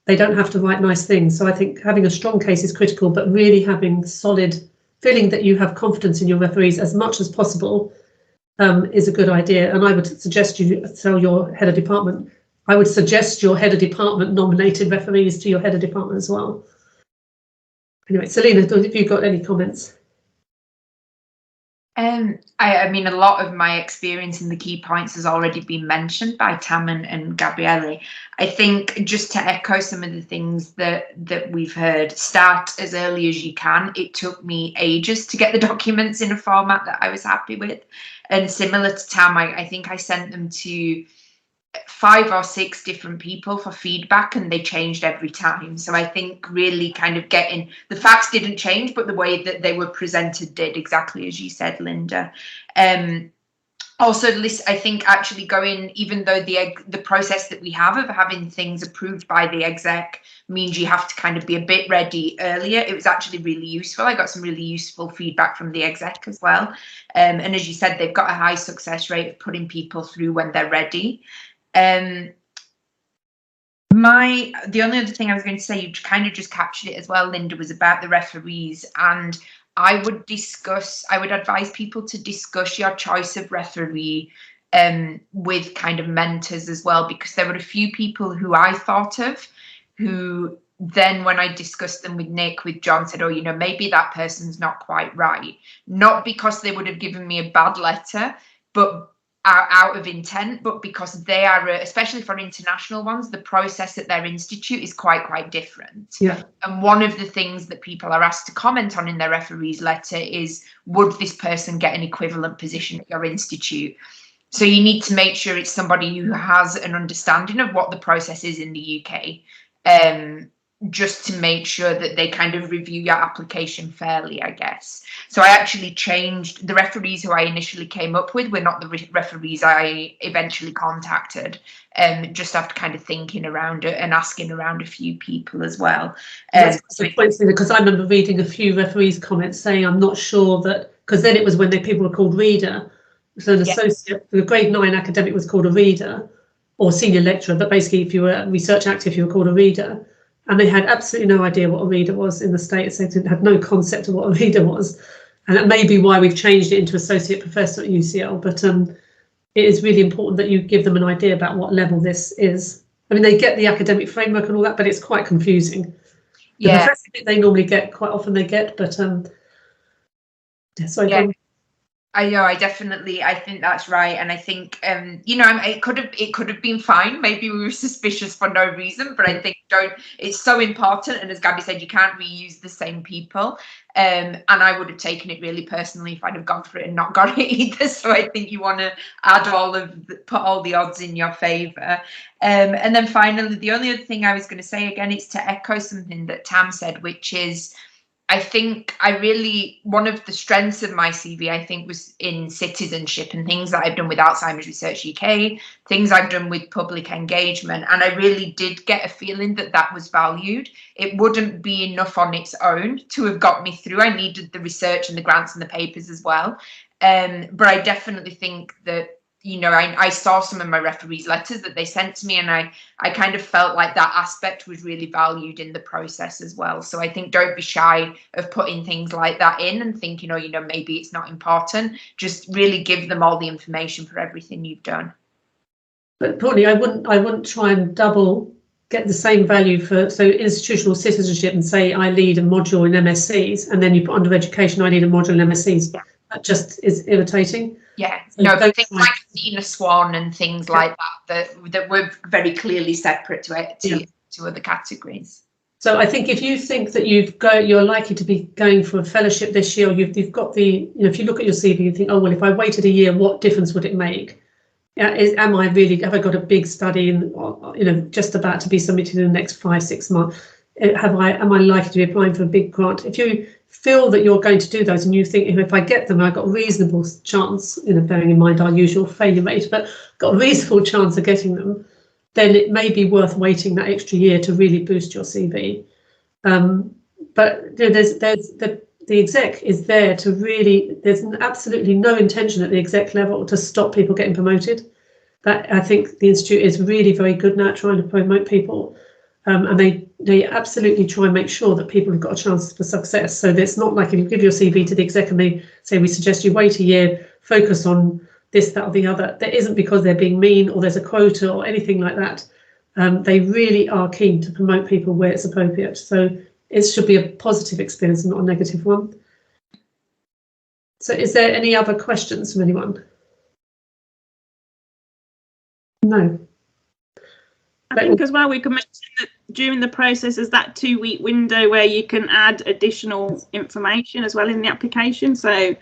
they don't have to write nice things. So I think having a strong case is critical, but really having solid, feeling that you have confidence in your referees as much as possible is a good idea. And I would suggest you tell your head of department. I would suggest your head of department nominated referees to your head of department as well. Anyway, Selina, have you got any comments? I mean, a lot of my experience in the key points has already been mentioned by Tam and Gabriele. I think just to echo some of the things that we've heard, start as early as you can. It took me ages to get the documents in a format that I was happy with. And similar to Tam, I think I sent them to 5 or 6 different people for feedback, and they changed every time. So I think really kind of getting the facts didn't change, but the way that they were presented did, exactly as you said, Linda. Also, I think actually going, even though the process that we have of having things approved by the exec means you have to kind of be a bit ready earlier, it was actually really useful. I got some really useful feedback from the exec as well. And as you said, they've got a high success rate of putting people through when they're ready. The only other thing I was going to say, you kind of just captured it as well, Linda, was about the referees. And I would advise people to discuss your choice of referee with kind of mentors as well, because there were a few people who I thought of who then, when I discussed them with Nick, with John, said, oh, you know, maybe that person's not quite right. Not because they would have given me a bad letter, but out of intent, but because they are, especially for international ones, the process at their institute is quite different. Yeah. And one of the things that people are asked to comment on in their referee's letter is, would this person get an equivalent position at your institute? So you need to make sure it's somebody who has an understanding of what the process is in the UK, just to make sure that they kind of review your application fairly, I guess. So I actually changed the referees who I initially came up with were not the referees I eventually contacted, just after kind of thinking around it and asking around a few people as well. Because I remember reading a few referees' comments saying, I'm not sure that, because then it was when people were called reader. So an associate, the grade 9 academic was called a reader or senior lecturer, but basically if you were research active, you were called a reader. And they had absolutely no idea what a reader was in the States. They had no concept of what a reader was. And that may be why we've changed it into associate professor at UCL. But it is really important that you give them an idea about what level this is. I mean, they get the academic framework and all that, but it's quite confusing. The professor they normally get, quite often they get, but I know, I think that's right. And I think, you know, it could have been fine. Maybe we were suspicious for no reason, but I think it's so important. And as Gabby said, you can't reuse the same people. And I would have taken it really personally if I'd have gone for it and not got it either. So I think you want to put all the odds in your favour. And then finally, the only other thing I was going to say again, is to echo something that Tam said, which is, I think one of the strengths of my CV, I think, was in citizenship and things that I've done with Alzheimer's Research UK, things I've done with public engagement. And I really did get a feeling that was valued. It wouldn't be enough on its own to have got me through. I needed the research and the grants and the papers as well. But I definitely think that, you know, I saw some of my referees' letters that they sent to me, and I kind of felt like that aspect was really valued in the process as well. So I think don't be shy of putting things like that in and thinking, oh, you know, maybe it's not important. Just really give them all the information for everything you've done. But importantly, I wouldn't try and get the same value for institutional citizenship and say I lead a module in MSCs, and then you put under education I lead a module in MSCs. Yeah. That just is irritating. Yeah, no, but things like Selina Swan and things like that were very clearly separate to other categories. So I think if you think that you're likely to be going for a fellowship this year, or you've got the, you know, if you look at your CV, you think, oh well, if I waited a year, what difference would it make? Have I got a big study and, you know, just about to be submitted in the next 5-6 months? Am I likely to be applying for a big grant? If you feel that you're going to do those and you think, if I get them, I've got a reasonable chance, you know, bearing in mind our usual failure rate, but got a reasonable chance of getting them, then it may be worth waiting that extra year to really boost your CV. But you know, the exec is there to really, there's absolutely no intention at the exec level to stop people getting promoted. That, I think the Institute is really very good now at trying to promote people. And they absolutely try and make sure that people have got a chance for success. So it's not like if you give your CV to the exec and they say, we suggest you wait a year, focus on this, that or the other. That isn't because they're being mean or there's a quota or anything like that. They really are keen to promote people where it's appropriate. So it should be a positive experience and not a negative one. So is there any other questions from anyone? No. I think as well we can mention that during the process is that 2-week window where you can add additional information as well in the application. So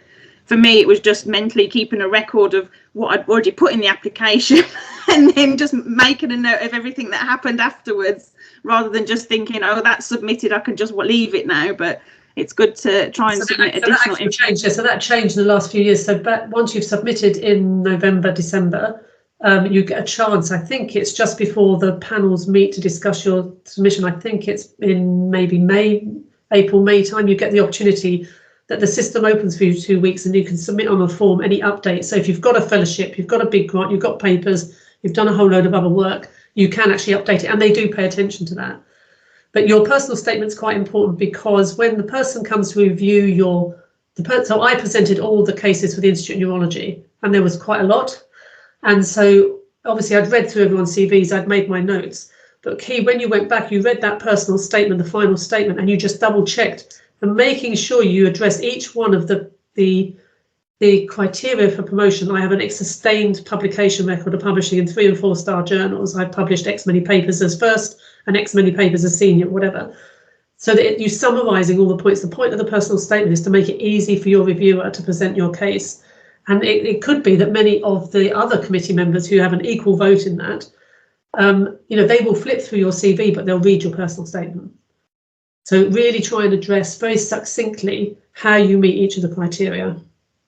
for me, it was just mentally keeping a record of what I'd already put in the application and then just making a note of everything that happened afterwards, rather than just thinking, oh, that's submitted, I can just leave it now. But it's good to try and submit additional information. So that changed in the last few years. So once you've submitted in November, December, you get a chance. I think it's just before the panels meet to discuss your submission. I think it's in maybe April, May time. You get the opportunity that the system opens for you 2 weeks and you can submit on a form any updates. So if you've got a fellowship, you've got a big grant, you've got papers, you've done a whole load of other work, you can actually update it, and they do pay attention to that. But your personal statement's quite important, because when the person comes to review your so I presented all the cases for the Institute of Neurology, and there was quite a lot. And so obviously I'd read through everyone's CVs, I'd made my notes. But key, when you went back, you read that personal statement, the final statement, and you just double checked and making sure you address each one of the criteria for promotion. I have a sustained publication record of publishing in 3- and 4-star journals. I've published X many papers as first and X many papers as senior, whatever. So that you're summarising all the points. The point of the personal statement is to make it easy for your reviewer to present your case. And it could be that many of the other committee members who have an equal vote in that, they will flip through your CV, but they'll read your personal statement. So really try and address very succinctly how you meet each of the criteria.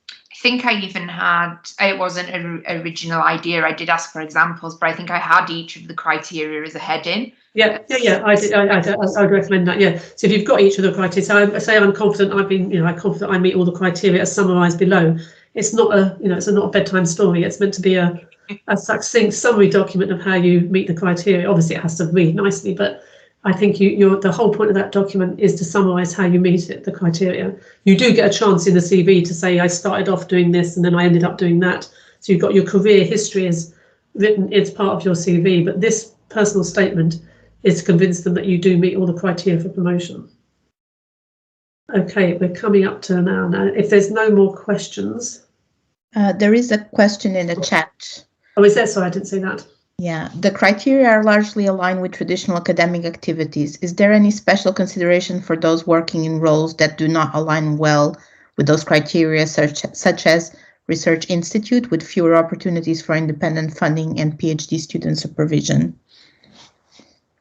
I think I even had, it wasn't an original idea, I did ask for examples, but I think I had each of the criteria as a heading. Yeah, I did. I would recommend that. Yeah. So if you've got each of the criteria, so I say I'm confident. I'm confident I meet all the criteria as summarised below. It's not a, it's not a bedtime story. It's meant to be a succinct summary document of how you meet the criteria. Obviously, it has to read nicely, but I think the whole point of that document is to summarise how you meet it, the criteria. You do get a chance in the CV to say I started off doing this and then I ended up doing that. So you've got your career history is written. It's part of your CV, but this personal statement is to convince them that you do meet all the criteria for promotion. Okay, we're coming up to now. Now, if there's no more questions. There is a question in the chat. Oh, is there? Sorry, I didn't see that. Yeah, the criteria are largely aligned with traditional academic activities. Is there any special consideration for those working in roles that do not align well with those criteria, such as research institute with fewer opportunities for independent funding and PhD student supervision?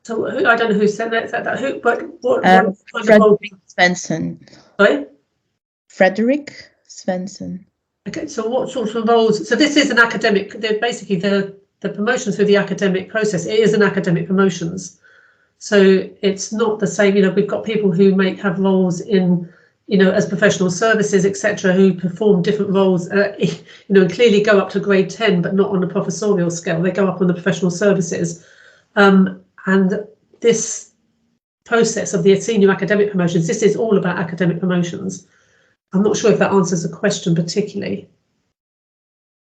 So I don't know who said that. Who? But what? Frederick Svensson. Sorry. Frederick Svensson. Okay. So what sorts of roles? So this is an academic. They're basically the promotion through the academic process. It is an academic promotions. So it's not the same. We've got people who have roles in, as professional services, etc., who perform different roles. And clearly go up to grade 10, but not on a professorial scale. They go up on the professional services. And this process of the senior academic promotions, this is all about academic promotions. I'm not sure if that answers the question particularly.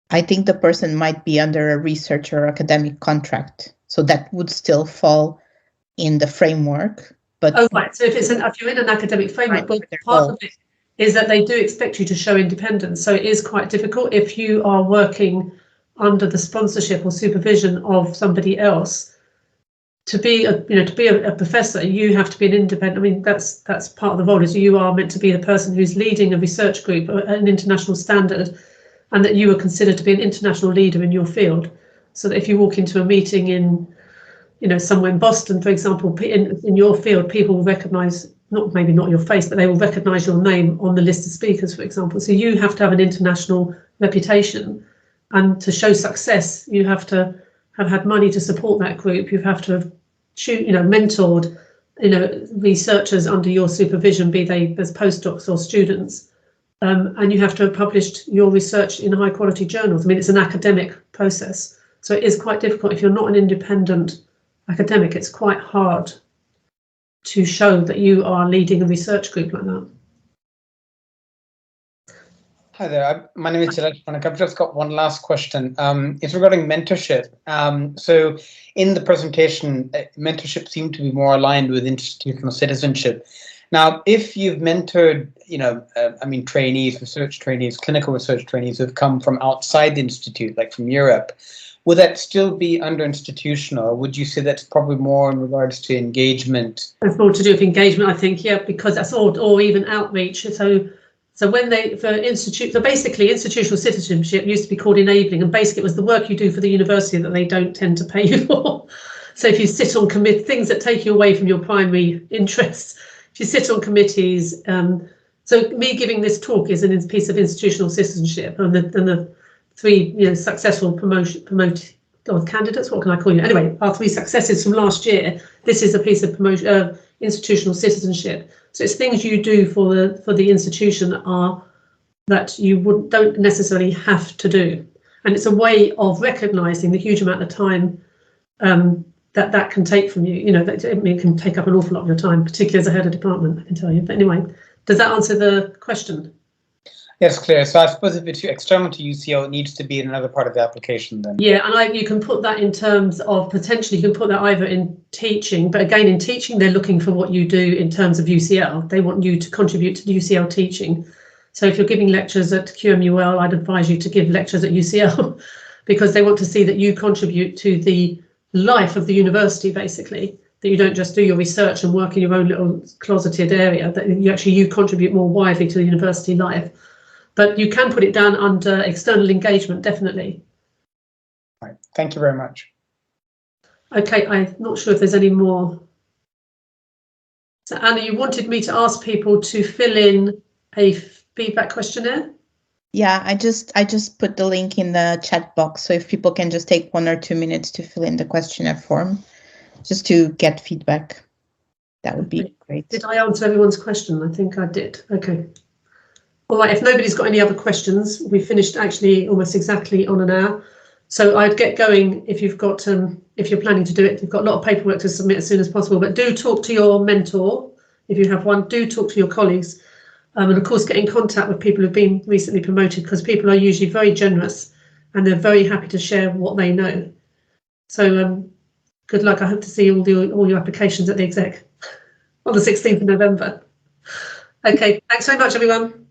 I think the person might be under a research or academic contract, so that would still fall in the framework. But right. So if you're in an academic framework, well, part of it is that they do expect you to show independence. So it is quite difficult if you are working under the sponsorship or supervision of somebody else. To be a professor, you have to be an independent. I mean, that's part of the role. Is you are meant to be the person who's leading a research group at an international standard, and that you are considered to be an international leader in your field. So that if you walk into a meeting in, somewhere in Boston, for example, in your field, people will recognise maybe not your face, but they will recognise your name on the list of speakers, for example. So you have to have an international reputation, and to show success, you have to have had money to support that group. You have to have mentored researchers under your supervision, be they as postdocs or students, and you have to have published your research in high quality journals. I mean, it's an academic process, so it is quite difficult. If you're not an independent academic, it's quite hard to show that you are leading a research group like that. Hi there, my name is Lashley. I've just got one last question. It's regarding mentorship. So in the presentation, mentorship seemed to be more aligned with institutional citizenship. Now, if you've mentored, trainees, research trainees, clinical research trainees who have come from outside the institute, like from Europe, would that still be under institutional? Or would you say that's probably more in regards to engagement? It's more to do with engagement, I think, yeah, because that's all, or even outreach. So when basically institutional citizenship used to be called enabling, and basically it was the work you do for the university that they don't tend to pay you for. So if you sit on things that take you away from your primary interests, if you sit on committees, so me giving this talk is a piece of institutional citizenship, and the three successful candidates, what can I call you? Anyway, our three successes from last year, this is a piece of institutional citizenship. So it's things you do for the institution that you don't necessarily have to do, and it's a way of recognising the huge amount of time that can take from you. It can take up an awful lot of your time, particularly as a head of department, I can tell you. But anyway, does that answer the question? Yes, clear. So I suppose if it's external to UCL, it needs to be in another part of the application then. Yeah, and you can put that in terms of potentially you can put that either in teaching, but again in teaching they're looking for what you do in terms of UCL. They want you to contribute to UCL teaching. So if you're giving lectures at QMUL, I'd advise you to give lectures at UCL because they want to see that you contribute to the life of the university, basically, that you don't just do your research and work in your own little closeted area, that you contribute more widely to the university life. But you can put it down under external engagement, definitely. Right. Thank you very much. Okay, I'm not sure if there's any more. So Anna, you wanted me to ask people to fill in a feedback questionnaire? Yeah, I just put the link in the chat box. So if people can just take 1 or 2 minutes to fill in the questionnaire form, just to get feedback, that would be great. Did I answer everyone's question? I think I did. Okay. All right, if nobody's got any other questions, we finished actually almost exactly on an hour. So I'd get going if you've got, if you're planning to do it, you've got a lot of paperwork to submit as soon as possible, but do talk to your mentor. If you have one, do talk to your colleagues. And of course, get in contact with people who've been recently promoted because people are usually very generous and they're very happy to share what they know. So good luck. I hope to see all your applications at the exec on the 16th of November. Okay, thanks very much, everyone.